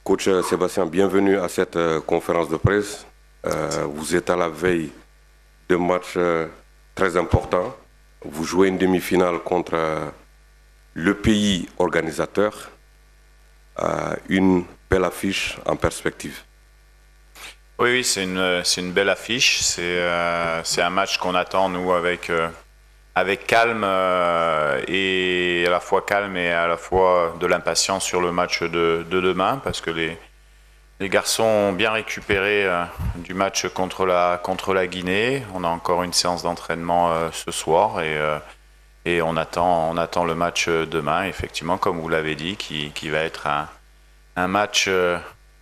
Coach Sébastien, bienvenue à cette conférence de presse. Vous êtes à la veille de matchs très importants. Vous jouez une demi-finale contre le pays organisateur. Une belle affiche en perspective. Oui, c'est une belle affiche. C'est un match qu'on attend, nous, avec calme et à la fois calme et à la fois de l'impatience sur le match de demain, parce que les garçons ont bien récupéré du match contre la Guinée. On a encore une séance d'entraînement ce soir et on attend le match demain, effectivement, comme vous l'avez dit, qui va être un match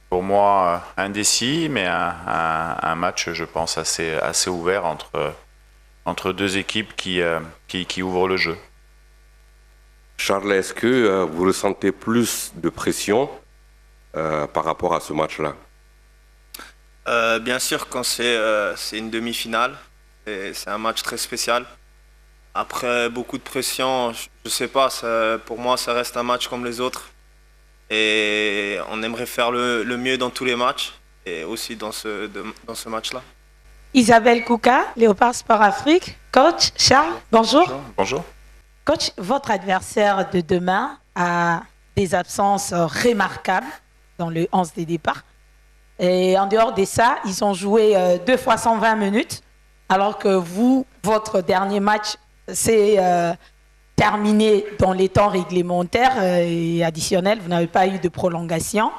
pour moi indécis, mais un match, je pense, assez ouvert entre deux équipes qui ouvrent le jeu. Charles, est-ce que vous ressentez plus de pression par rapport à ce match-là? Bien sûr, quand c'est une demi-finale, c'est un match très spécial. Après beaucoup de pression, je sais pas, pour moi ça reste un match comme les autres. Et on aimerait faire le mieux dans tous les matchs et aussi dans ce match-là. Isabelle Kouka, Léopard Sport Afrique. Coach Charles, bonjour. Bonjour. Coach, votre adversaire de demain a des absences remarquables dans le 11 des départs. Et en dehors de ça, ils ont joué 2 fois 120 minutes, alors que vous, votre dernier match, c'est terminé dans les temps réglementaires et additionnels. Vous n'avez pas eu de prolongation.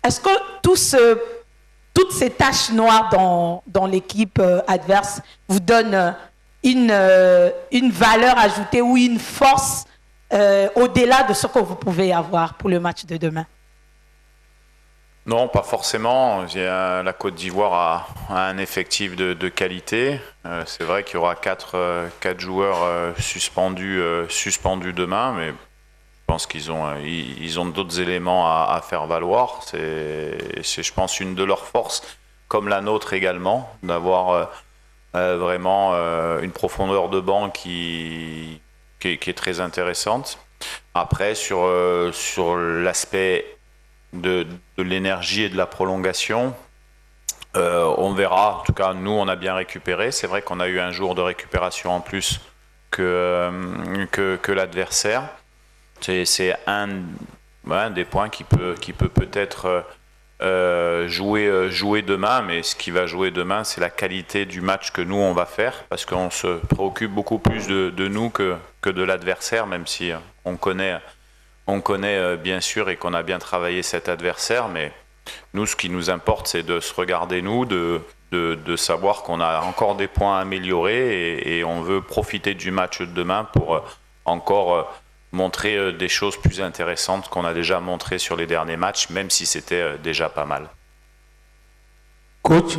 Est-ce que toutes ces taches noires dans l'équipe adverse vous donnent une valeur ajoutée ou une force au-delà de ce que vous pouvez avoir pour le match de demain? Non, pas forcément. La Côte d'Ivoire a un effectif de qualité. C'est vrai qu'il y aura 4 joueurs suspendus demain, mais je pense qu'ils ont d'autres éléments à faire valoir. C'est, je pense, une de leurs forces, comme la nôtre également, d'avoir vraiment une profondeur de banc qui est très intéressante. Après, sur l'aspect de l'énergie et de la prolongation, on verra. En tout cas, nous, on a bien récupéré. C'est vrai qu'on a eu un jour de récupération en plus que l'adversaire. C'est un des points qui peut peut-être jouer demain, mais ce qui va jouer demain, c'est la qualité du match que nous, on va faire, parce qu'on se préoccupe beaucoup plus de nous que de l'adversaire, même si on connaît bien sûr et qu'on a bien travaillé cet adversaire, mais nous, ce qui nous importe, c'est de se regarder nous, de savoir qu'on a encore des points à améliorer et on veut profiter du match de demain pour encore montrer des choses plus intéressantes qu'on a déjà montrées sur les derniers matchs, même si c'était déjà pas mal. Coach,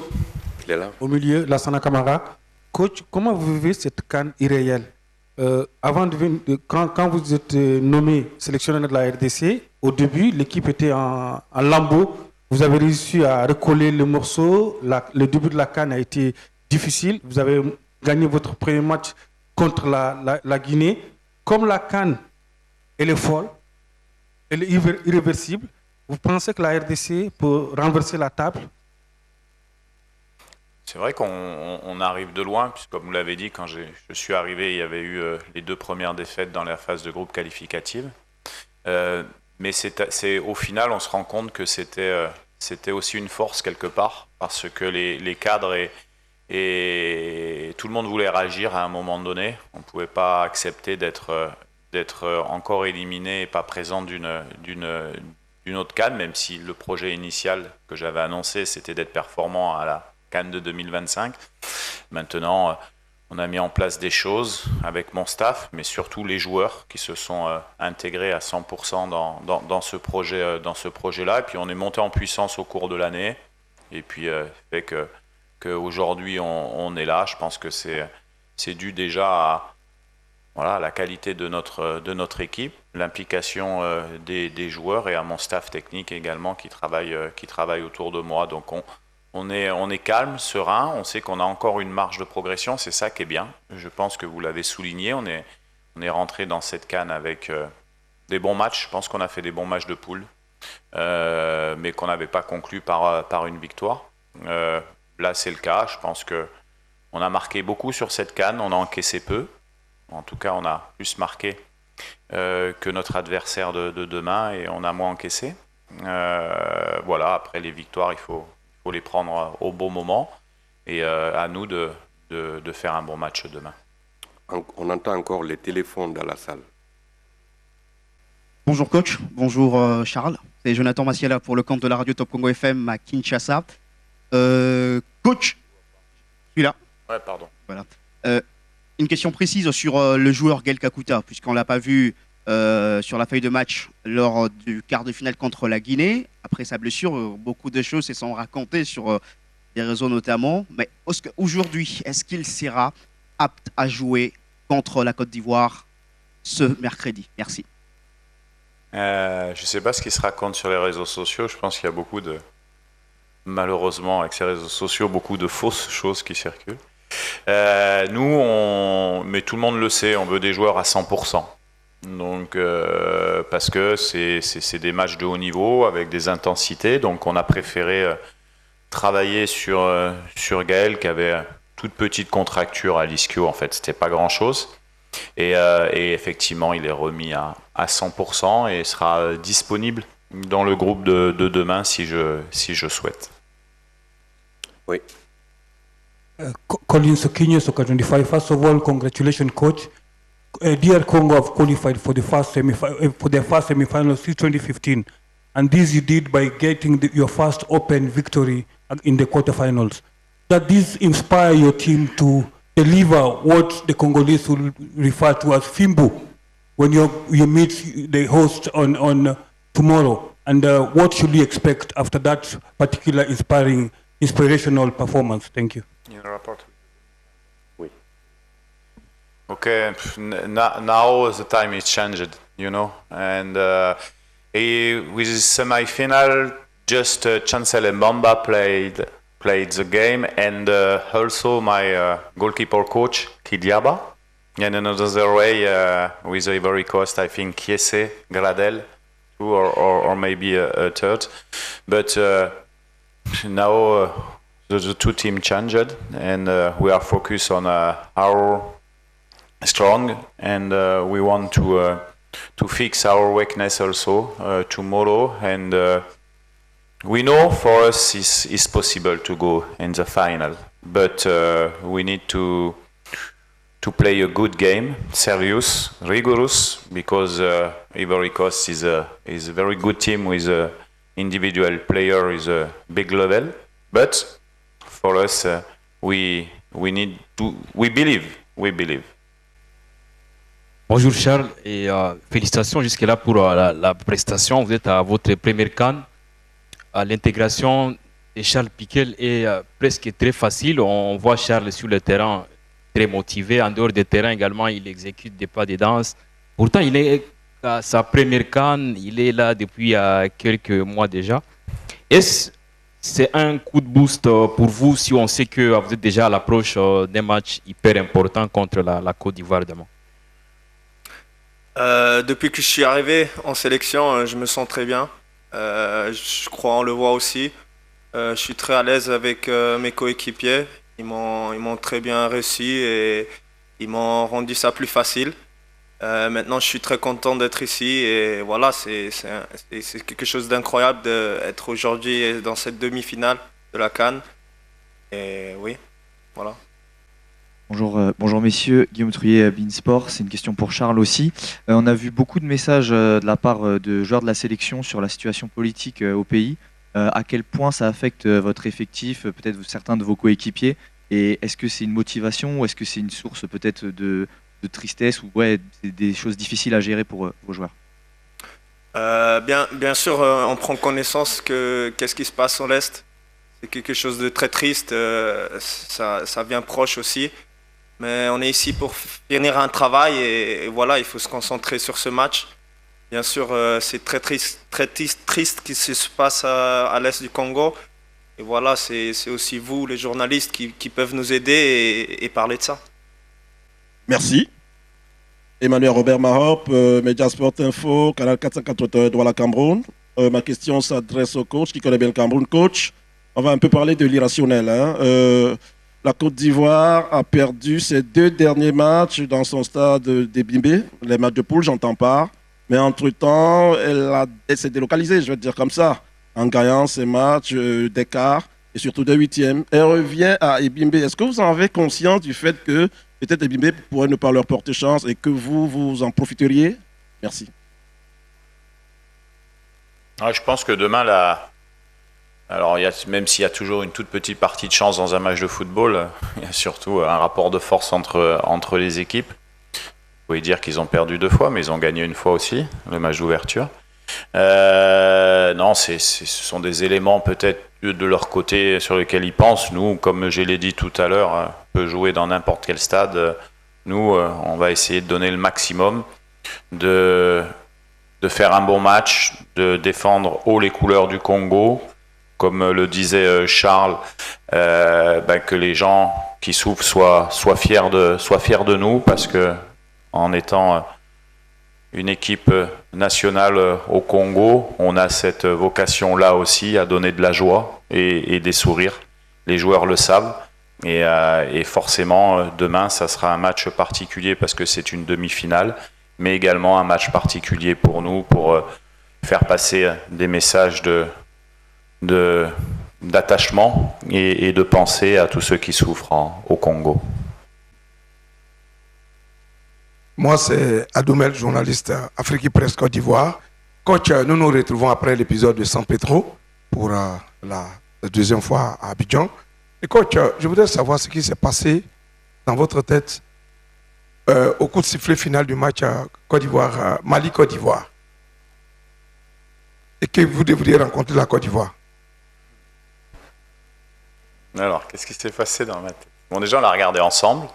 il est là. Au milieu, Lassana Camara. Coach, comment vous vivez cette CAN irréelle? Quand vous êtes nommé sélectionneur de la RDC, au début, l'équipe était en lambeaux. Vous avez réussi à recoller le morceau. Le début de la CAN a été difficile. Vous avez gagné votre premier match contre la Guinée. Comme la CAN, elle est folle, elle est irréversible, vous pensez que la RDC peut renverser la table? C'est vrai qu'on arrive de loin, puisque comme vous l'avez dit, quand je suis arrivé, il y avait eu les 2 premières défaites dans la phase de groupe qualificative. Mais au final, on se rend compte que c'était aussi une force quelque part, parce que les cadres et tout le monde voulait réagir à un moment donné. On ne pouvait pas accepter d'être encore éliminé et pas présent d'une autre CAN, même si le projet initial que j'avais annoncé, c'était d'être performant à la CAN de 2025. Maintenant, on a mis en place des choses avec mon staff, mais surtout les joueurs qui se sont intégrés à 100% dans ce projet-là. Et puis on est monté en puissance au cours de l'année. Et puis fait qu'aujourd'hui on est là. Je pense que c'est dû déjà à la qualité de notre équipe, l'implication des joueurs et à mon staff technique également qui travaille autour de moi. Donc on est calme, serein, on sait qu'on a encore une marge de progression, c'est ça qui est bien. Je pense que vous l'avez souligné, on est rentré dans cette CAN avec des bons matchs. Je pense qu'on a fait des bons matchs de poule. mais qu'on n'avait pas conclu par une victoire. Là, c'est le cas. Je pense qu'on a marqué beaucoup sur cette CAN, on a encaissé peu. En tout cas, on a plus marqué que notre adversaire de demain et on a moins encaissé. Voilà, après les victoires, il faut les prendre au bon moment et à nous de faire un bon match demain. On entend encore les téléphones dans la salle. Bonjour coach, bonjour Charles. C'est Jonathan Massiela pour le compte de la radio Top Congo FM à Kinshasa. Coach, je suis là. Ouais, pardon. Voilà. Une question précise sur le joueur Gaël Kakuta, puisqu'on ne l'a pas vu sur la feuille de match lors du quart de finale contre la Guinée. Après sa blessure, beaucoup de choses se sont racontées sur des réseaux notamment. Mais aujourd'hui, est-ce qu'il sera apte à jouer contre la Côte d'Ivoire ce mercredi? Merci. Je ne sais pas ce qui se raconte sur les réseaux sociaux. Je pense qu'il y a beaucoup malheureusement, avec ces réseaux sociaux, beaucoup de fausses choses qui circulent. Nous, mais tout le monde le sait, on veut des joueurs à 100%. Donc, parce que c'est des matchs de haut niveau avec des intensités. Donc, on a préféré travailler sur Gaël qui avait toute petite contracture à l'ischio. En fait, c'était pas grand-chose. Et effectivement, il est remis à 100% et sera disponible dans le groupe de demain si je souhaite. Oui. Colin Sokinyo, Soccer 25. First of all, congratulations, coach. Dear Congo have qualified for the first semi-final since 2015, and this you did by getting your first open victory in the quarterfinals. Does this inspire your team to deliver what the Congolese will refer to as Fimbo when you meet the host on tomorrow? And what should we expect after that particular inspirational performance? Thank you. Oui. Okay, now the time is changed, you know, and with semi-final, just Chancellor Mbamba played the game, and also my goalkeeper coach Kidiaba, and another way with Ivory Coast, I think Kiese, Gradel, or maybe a third, but now the two teams changed, and we are focused on our strong, and we want to fix our weakness also tomorrow, and we know for us it's possible to go in the final, but we need to play a good game, serious, rigorous, because Ivory Coast is a very good team with individual player is a big level, but for us we believe. Bonjour Charles et félicitations jusque-là pour la prestation. Vous êtes à votre première CAN. L'intégration de Charles Piquel est presque très facile. On voit Charles sur le terrain très motivé. En dehors du terrain également, il exécute des pas de danse. Pourtant, il est à sa première CAN. Il est là depuis quelques mois déjà. Est-ce c'est un coup de boost pour vous si on sait que vous êtes déjà à l'approche d'un match hyper important contre la Côte d'Ivoire demain? Depuis que je suis arrivé en sélection, je me sens très bien. Je crois on le voit aussi. Je suis très à l'aise avec mes coéquipiers. Ils m'ont très bien reçu et ils m'ont rendu ça plus facile. Maintenant, je suis très content d'être ici et voilà, c'est quelque chose d'incroyable d'être aujourd'hui dans cette demi-finale de la CAN. Et oui, voilà. Bonjour messieurs, Guillaume Trouillet, Beansport. C'est une question pour Charles aussi. On a vu beaucoup de messages de la part de joueurs de la sélection sur la situation politique au pays. À quel point ça affecte votre effectif, peut-être certains de vos coéquipiers, et est-ce que c'est une motivation ou est-ce que c'est une source peut-être de tristesse ou des choses difficiles à gérer pour vos joueurs? Bien sûr, on prend connaissance qu'est-ce qui se passe en l'Est. C'est quelque chose de très triste, ça vient proche aussi. Mais on est ici pour finir un travail et voilà, il faut se concentrer sur ce match. Bien sûr, c'est très triste ce qui se passe à l'Est du Congo. Et voilà, c'est aussi vous, les journalistes, qui peuvent nous aider et parler de ça. Merci. Emmanuel Robert Mahop, Média Sport Info, Canal 480 Douala Cameroun. Ma question s'adresse au coach qui connaît bien le Cameroun. Coach, on va un peu parler de l'irrationnel. La Côte d'Ivoire a perdu ses 2 derniers matchs dans son stade d'Ebimbe, les matchs de poule, j'entends pas. Mais entre-temps, elle s'est délocalisée, je vais dire comme ça, en gagnant ces matchs d'écart et surtout de 8e. Elle revient à Ebimbe. Est-ce que vous en avez conscience du fait que peut-être Ebimbe pourrait ne pas leur porter chance et que vous en profiteriez? Merci. Je pense que demain, alors même s'il y a toujours une toute petite partie de chance dans un match de football, il y a surtout un rapport de force entre les équipes. Vous pouvez dire qu'ils ont perdu 2 fois, mais ils ont gagné 1 fois aussi, le match d'ouverture. Non, ce sont des éléments peut-être de leur côté sur lesquels ils pensent. Nous, comme je l'ai dit tout à l'heure, on peut jouer dans n'importe quel stade. Nous, on va essayer de donner le maximum, de faire un bon match, de défendre haut les couleurs du Congo. Comme le disait Charles, que les gens qui souffrent soient fiers de nous, parce que en étant une équipe nationale au Congo, on a cette vocation-là aussi à donner de la joie et des sourires. Les joueurs le savent. Et forcément, demain, ça sera un match particulier parce que c'est une demi-finale, mais également un match particulier pour nous, pour faire passer des messages d'attachement et de pensée à tous ceux qui souffrent au Congo. Moi, c'est Adoumel, journaliste Afrique Presse Côte d'Ivoire. Coach, nous nous retrouvons après l'épisode de San Pedro pour la 2e fois à Abidjan. Et coach, je voudrais savoir ce qui s'est passé dans votre tête au coup de sifflet final du match Côte d'Ivoire, Mali-Côte d'Ivoire. Et que vous devriez rencontrer la Côte d'Ivoire. Alors, qu'est-ce qui s'est passé dans ma tête? Bon, déjà, on l'a regardé ensemble.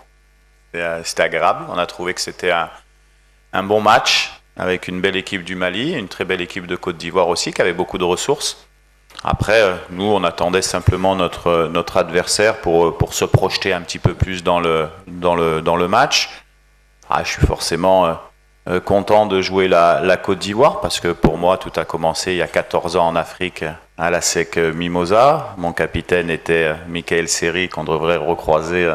C'était agréable. On a trouvé que c'était un bon match avec une belle équipe du Mali, une très belle équipe de Côte d'Ivoire aussi, qui avait beaucoup de ressources. Après, nous, on attendait simplement notre adversaire pour se projeter un petit peu plus dans le match. Je suis forcément content de jouer la Côte d'Ivoire parce que pour moi, tout a commencé il y a 14 ans en Afrique à la SEC Mimosa. Mon capitaine était Michael Seri, qu'on devrait recroiser.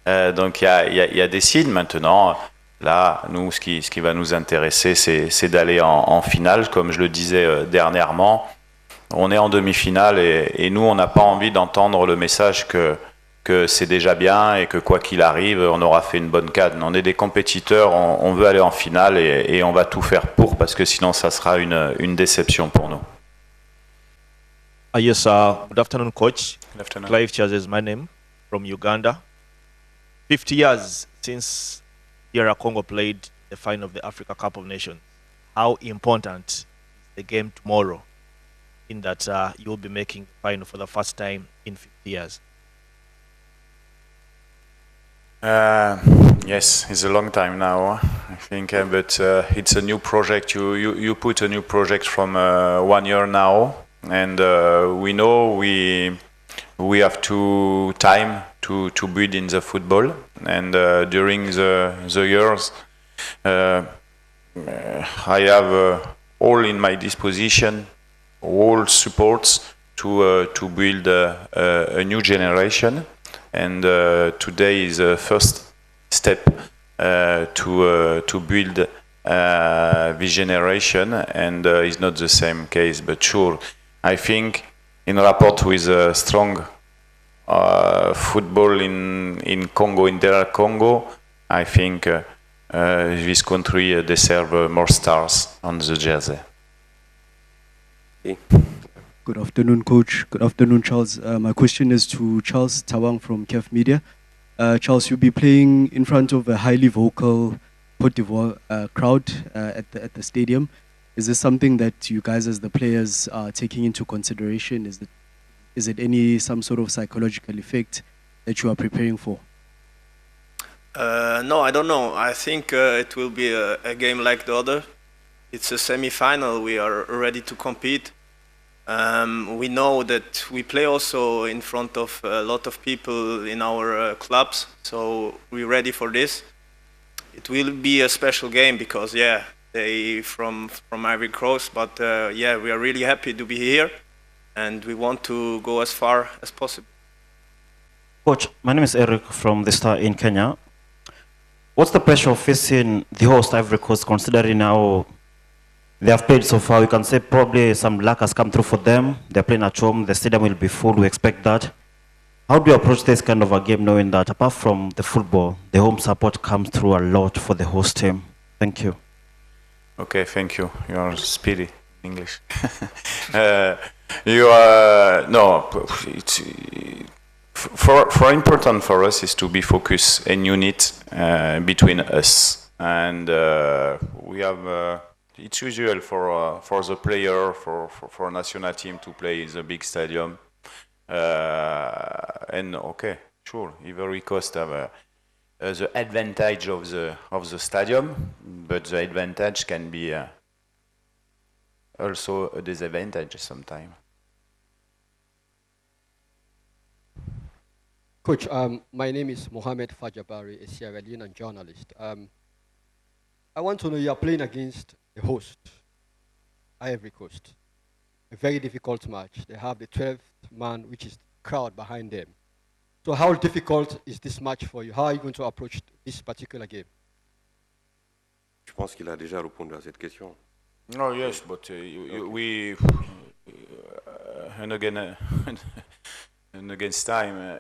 Donc il y a des signes maintenant. Là, nous, ce qui va nous intéresser, c'est d'aller en finale. Comme je le disais dernièrement, on est en demi-finale et nous, on n'a pas envie d'entendre le message que c'est déjà bien et que quoi qu'il arrive, on aura fait une bonne canne. On est des compétiteurs, on veut aller en finale et on va tout faire pour, parce que sinon, ça sera une déception pour nous. Yes, good afternoon, coach. Good afternoon. Clive Chaz is my name, from Uganda. 50 years since DR Congo played the final of the Africa Cup of Nations. How important is the game tomorrow in that you'll be making the final for the first time in 50 years? Yes, it's a long time now, I think, but it's a new project. You put a new project from 1 year now, and we know we have time to build in the football, and during the years, I have all in my disposition, all supports to build a new generation. And today is the first step to build this generation, and it's not the same case, but sure, I think in rapport with strong football in Congo, in DR Congo, I think this country deserves more stars on the jersey. Good afternoon, Coach. Good afternoon, Charles. My question is to Charles Tawang from KEF Media. Charles, you'll be playing in front of a highly vocal Côte d'Ivoire crowd at the stadium. Is this something that you guys as the players are taking into consideration? Is it some sort of psychological effect that you are preparing for? No, I don't know. I think it will be a game like the other. It's a semi-final. We are ready to compete. We know that we play also in front of a lot of people in our clubs, so we're ready for this. It will be a special game because, yeah, they from Ivory Coast. But yeah, we are really happy to be here, and we want to go as far as possible. Coach, my name is Eric from the Star in Kenya. What's the pressure of facing the host Ivory Coast, considering how they have played so far? We can say probably some luck has come through for them. They're playing at home. The stadium will be full. We expect that. How do you approach this kind of a game, knowing that apart from the football, the home support comes through a lot for the host team? Thank you. Okay, thank you. You are speedy English. You are no. It's for important for us is to be focused and unit between us, and we have. It's usual for the player for national team to play in the big stadium, and okay, sure, Ivory Coast have the advantage of the stadium, but the advantage can be also a disadvantage sometimes. Coach, my name is Mohamed Fajabari, a Sierra Leonean journalist. I want to know, you are playing against the host, Ivory Coast. A very difficult match. They have the 12th man, which is the crowd behind them. So how difficult is this match for you? How are you going to approach this particular game? Je pense qu'il a déjà répondu à cette question. Oh yes, but we and again and against time,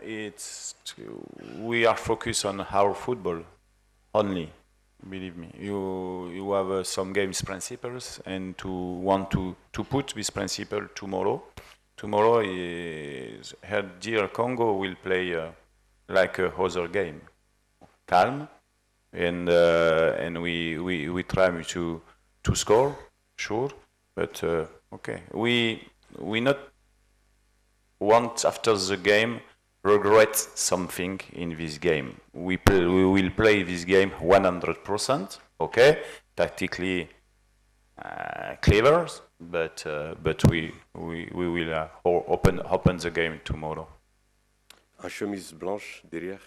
we are focused on our football only. Believe me, you have some games principles, and to want to put this principle tomorrow. Tomorrow is DR Congo will play like a other game, calm, and we try to score, sure, but okay, we not want after the game regret something in this game. We will play this game 100%, okay, tactically clever, but we will open the game tomorrow. En chemise blanche derrière.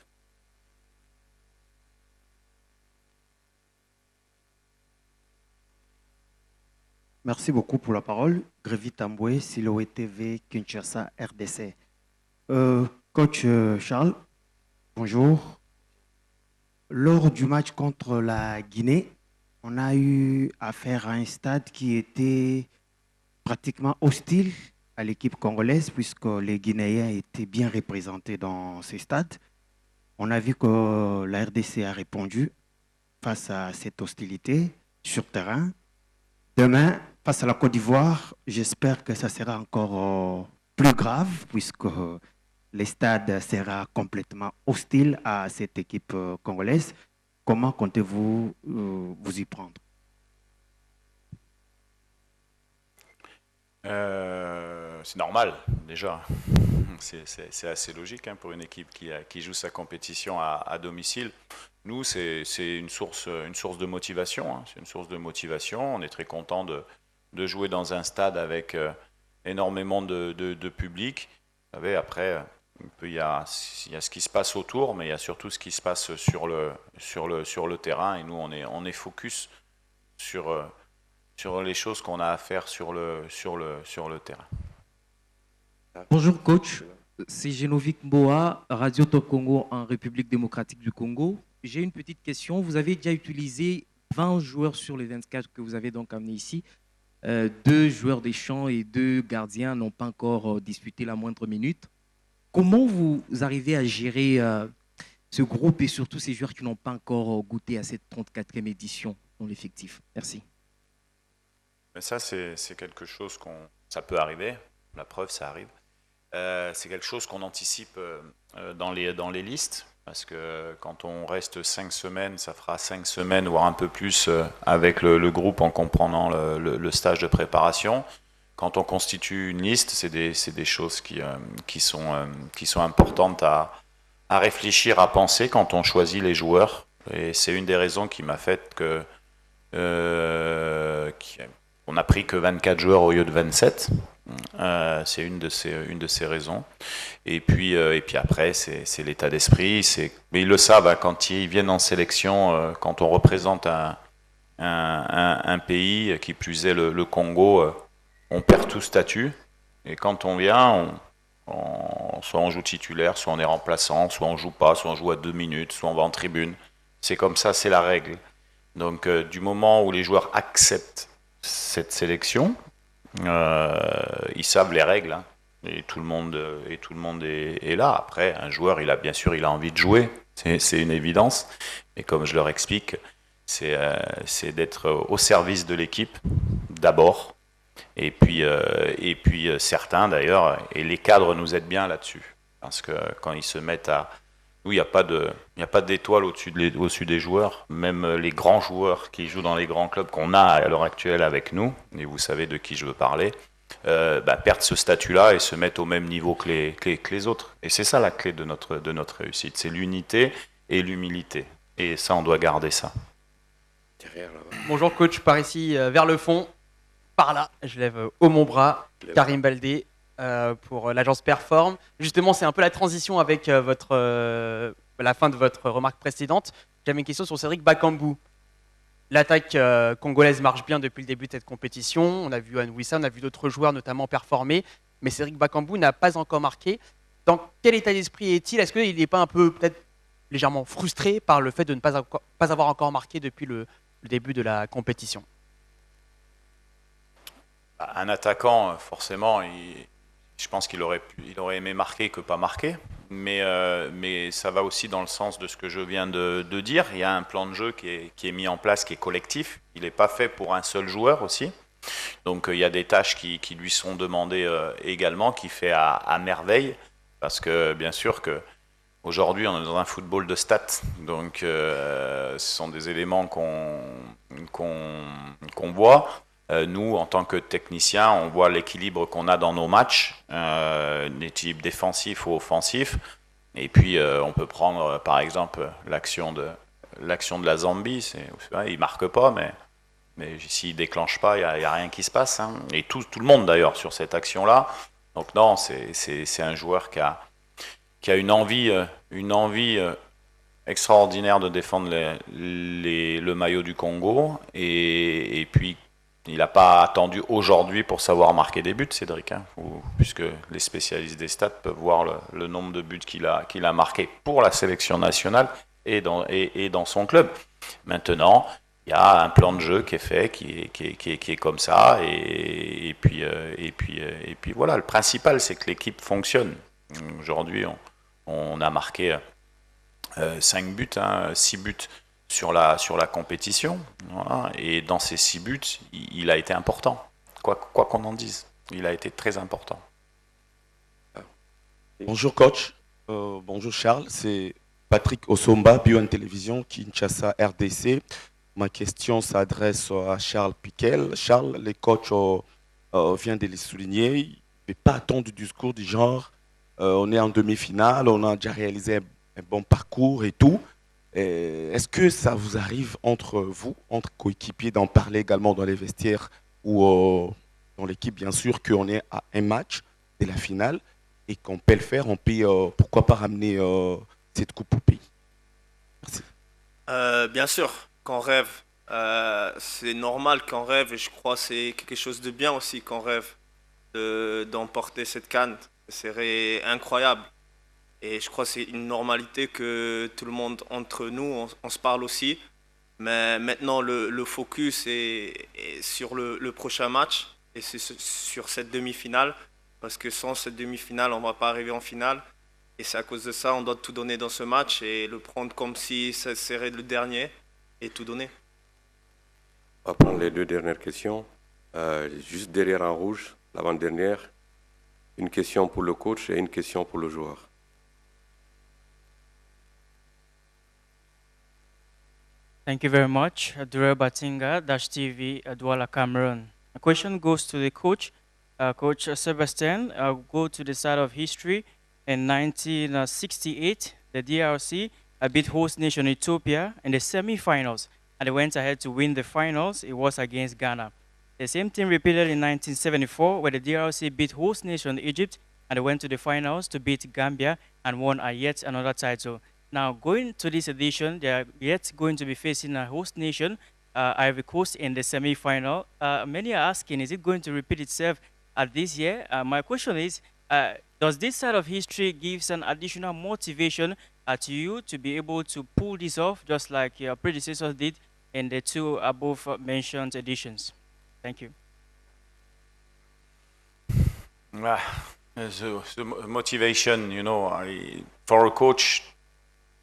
Merci beaucoup pour la parole. Grévy Tamboué, Siloé TV, Kinshasa, RDC. Coach Charles, bonjour. Lors du match contre la Guinée, on a eu affaire à un stade qui était pratiquement hostile à l'équipe congolaise, puisque les Guinéens étaient bien représentés dans ces stades. On a vu que la RDC a répondu face à cette hostilité sur terrain. Demain, face à la Côte d'Ivoire, j'espère que ça sera encore plus grave, puisque le stade sera complètement hostile à cette équipe congolaise. Comment comptez-vous vous y prendre? C'est normal, déjà. C'est assez logique pour une équipe qui joue sa compétition à domicile. Nous, c'est une source de motivation. C'est une source de motivation. On est très content de jouer dans un stade avec énormément de public. Vous savez, après, il y a ce qui se passe autour, mais il y a surtout ce qui se passe sur le terrain. Et nous, on est focus sur les choses qu'on a à faire sur le terrain. Bonjour coach, c'est Genovic Mboa, Radio Top Congo en République démocratique du Congo. J'ai une petite question. Vous avez déjà utilisé 20 joueurs sur les 24 que vous avez donc amenés ici. 2 joueurs des champs et 2 gardiens n'ont pas encore disputé la moindre minute. Comment vous arrivez à gérer ce groupe et surtout ces joueurs qui n'ont pas encore goûté à cette 34e édition dans l'effectif? Merci. Mais ça, c'est quelque chose ça peut arriver. La preuve, ça arrive. C'est quelque chose qu'on anticipe dans les listes, parce que quand on reste 5 semaines, ça fera 5 semaines, voire un peu plus, avec le groupe en comprenant le stage de préparation. Quand on constitue une liste, c'est des choses qui sont importantes à réfléchir, à penser quand on choisit les joueurs. Et c'est une des raisons qui m'a fait on n'a pris que 24 joueurs au lieu de 27. C'est une de ces raisons. Et puis après, c'est l'état d'esprit. Mais ils le savent, quand ils viennent en sélection, quand on représente un pays, qui plus est le Congo, on perd tout statut. Et quand on vient, soit on joue titulaire, soit on est remplaçant, soit on joue pas, soit on joue à 2 minutes, soit on va en tribune. C'est comme ça, c'est la règle. Donc du moment où les joueurs acceptent cette sélection, ils savent les règles, hein, et tout le monde est là. Après, un joueur, bien sûr, il a envie de jouer, c'est une évidence. Et comme je leur explique, c'est d'être au service de l'équipe d'abord. Et puis certains d'ailleurs, et les cadres nous aident bien là-dessus, parce que quand ils se mettent à... Nous, il n'y a pas d'étoile au-dessus des joueurs, même les grands joueurs qui jouent dans les grands clubs qu'on a à l'heure actuelle avec nous, et vous savez de qui je veux parler, perdent ce statut-là et se mettent au même niveau que les autres. Et c'est ça la clé de notre réussite, c'est l'unité et l'humilité. Et ça, on doit garder ça. Bonjour coach, par ici, vers le fond. Par là, je lève haut mon bras, Karim Baldé pour l'agence Perform. Justement, c'est un peu la transition avec la fin de votre remarque précédente. J'avais une question sur Cédric Bakambu. L'attaque congolaise marche bien depuis le début de cette compétition. On a vu Anouissa, on a vu d'autres joueurs notamment performer, mais Cédric Bakambu n'a pas encore marqué. Dans quel état d'esprit est-il? Est-ce qu'il n'est pas un peu peut-être légèrement frustré par le fait de ne pas avoir encore marqué depuis le début de la compétition? Un attaquant, forcément, je pense qu'il aurait aimé marquer que pas marquer, mais ça va aussi dans le sens de ce que je viens de dire. Il y a un plan de jeu qui est mis en place, qui est collectif. Il n'est pas fait pour un seul joueur aussi. Donc il y a des tâches qui lui sont demandées également, qu'il fait à merveille, parce que bien sûr que aujourd'hui on est dans un football de stats, donc ce sont des éléments qu'on voit. Nous, en tant que techniciens, on voit l'équilibre qu'on a dans nos matchs, l'équilibre défensif ou offensif. Et puis, on peut prendre, par exemple, l'action de la Zambie. Il ne marque pas, mais s'il ne déclenche pas, il n'y a rien qui se passe, hein. Et tout le monde, d'ailleurs, sur cette action-là. Donc non, c'est un joueur qui a une envie extraordinaire de défendre le maillot du Congo. Et puis, il n'a pas attendu aujourd'hui pour savoir marquer des buts, Cédric, hein, puisque les spécialistes des stats peuvent voir le nombre de buts qu'il a marqué pour la sélection nationale et dans son club. Maintenant, il y a un plan de jeu qui est fait, qui est comme ça, et puis voilà. Le principal, c'est que l'équipe fonctionne. Aujourd'hui, on a marqué 5 buts, 6 buts sur la compétition, voilà. Et dans ces 6 buts, il a été important, quoi qu'on en dise, il a été très important. Bonjour coach, bonjour Charles, c'est Patrick Osomba, Bio Télévision, Kinshasa RDC. Ma question s'adresse à Charles Piquel. Charles, le coach vient de le souligner, il n'est pas attendre du discours du genre on est en demi-finale, on a déjà réalisé un bon parcours et tout. Est-ce que ça vous arrive entre vous, entre coéquipiers, d'en parler également dans les vestiaires ou dans l'équipe, bien sûr, qu'on est à un match de la finale et qu'on peut le faire, on peut pourquoi pas ramener cette coupe au pays? Merci. Bien sûr, qu'on rêve. C'est normal qu'on rêve et je crois que c'est quelque chose de bien aussi qu'on rêve d'emporter cette CAN. Ce serait incroyable. Et je crois que c'est une normalité que tout le monde, entre nous, on se parle aussi. Mais maintenant, le focus est sur le prochain match et c'est sur cette demi-finale. Parce que sans cette demi-finale, on ne va pas arriver en finale. Et c'est à cause de ça, on doit tout donner dans ce match et le prendre comme si ça serait le dernier et tout donner. On va prendre les deux dernières questions. Juste derrière en rouge, l'avant-dernière. Une question pour le coach et une question pour le joueur. Thank you very much. Dura Batinga, Dash TV, Douala Cameroon. A question goes to the coach. Coach Sebastian, go to the side of history. In 1968, the DRC beat host nation Ethiopia in the semi-finals, and they went ahead to win the finals. It was against Ghana. The same thing repeated in 1974, where the DRC beat host nation Egypt, and they went to the finals to beat Gambia and won yet another title. Now, going to this edition, they are yet going to be facing a host nation, Ivory Coast in the semi-final. Many are asking, is it going to repeat itself this year? My question is, does this side of history give an additional motivation to you to be able to pull this off, just like your predecessors did in the two above mentioned editions? Thank you. The motivation, you know, for a coach,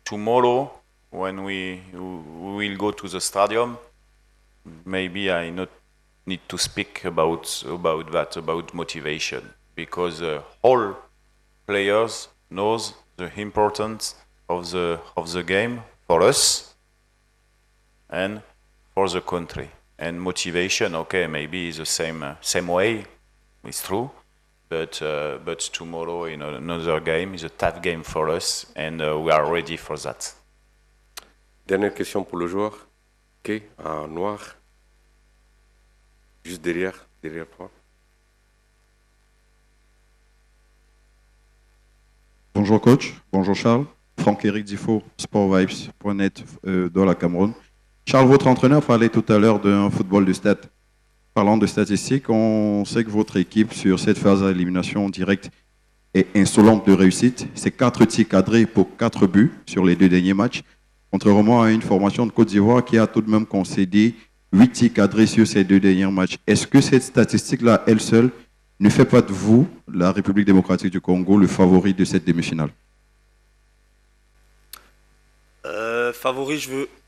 tomorrow when we will go to the stadium, maybe I not need to speak about that, about motivation, because all players knows the importance of the game for us and for the country. And motivation, okay, maybe is the same way, it's true, but tomorrow in another game is a tough game for us, and we are ready for that. Dernière question pour le joueur. Ok, en noir. Juste derrière toi. Bonjour coach, bonjour Charles. Franck-Éric Difo, sportvibes.net dans la Cameroun. Charles, votre entraîneur parlait tout à l'heure d'un football de stats. Parlant de statistiques, on sait que votre équipe sur cette phase d'élimination directe est insolente de réussite. C'est 4 tirs cadrés pour 4 buts sur les 2 derniers matchs, contrairement à une formation de Côte d'Ivoire qui a tout de même concédé 8 tirs cadrés sur ces 2 derniers matchs. Est-ce que cette statistique-là, elle seule, ne fait pas de vous, la République démocratique du Congo, le favori de cette demi-finale? Favori,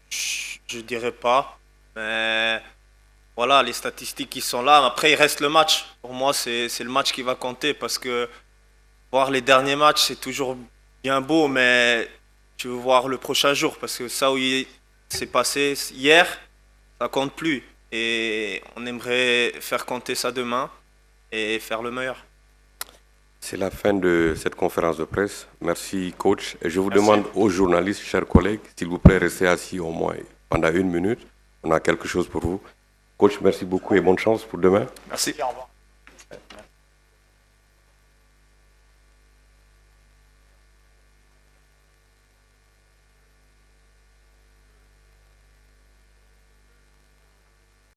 je dirais pas. Mais voilà, les statistiques qui sont là. Après, il reste le match. Pour moi, c'est le match qui va compter, parce que voir les derniers matchs, c'est toujours bien beau, mais tu veux voir le prochain jour, parce que ça où c'est passé hier, ça compte plus. Et on aimerait faire compter ça demain et faire le meilleur. C'est la fin de cette conférence de presse. Merci coach. Et je vous demande aux journalistes, chers collègues, s'il vous plaît, restez assis au moins pendant 1 minute. On a quelque chose pour vous. Coach, merci beaucoup et bonne chance pour demain. Merci. Au revoir.